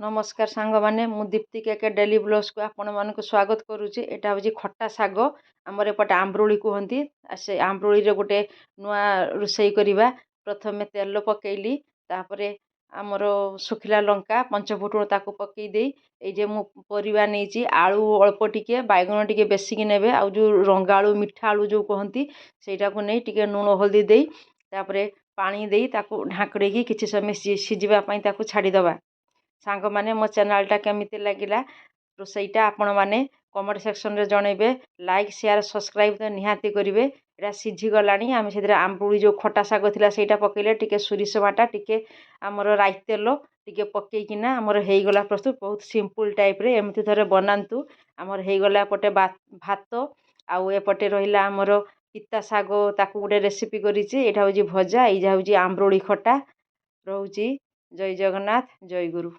नमस्कार सांग माने मु दीप्ति के डेली ब्लॉग्स को आपण मानक स्वागत करुच्ची। एटा हूँ खट्टा शाग आमर एपटे आंब्रोली कहती। से आंब्रोली रे गोटे नुआ रोसई करवा। प्रथमे तेल पकेली तापरे आमर सुखिला लंका पंचफुटण ताकू पकई दे जे मु परिवा नहीं आलू अल्प टिके बैगन टिके बेसिक नेबे आ जो रंगालू मिठा आलू जो कहती सेटा को नहीं टिके लुण हल्दी दे तापरे पानी दे ताकू ढांकड़े किछि समय सिझिबा पई ताकू छाड़ीदबा। सांग माने मो चैनलटा केमिति लागिला रोसईटा आपण माने कमेंट सेक्शन रे जणेबे। लाइक शेयर सब्सक्राइब तो निहाती करेंगे। एटा सिझी गलानी आम से आंबुड़ी जो खटा शाग थिला सेटा पकेले टिके सोरिष बाटा टिके आमर राई तेल टिके पकईकिना आमर हेगला प्रस्तुत। बहुत सिंपल टाइप रे एमती थरे बनातु। आमर हेगला पटे भात आउ एपटे रहिला आमर पिता शाग ताकू गोटे रेसिपी करिछि। एटा होजी भजा एजा होजी आंबरोली खटा। रहुची जय जगन्नाथ जय गुरु।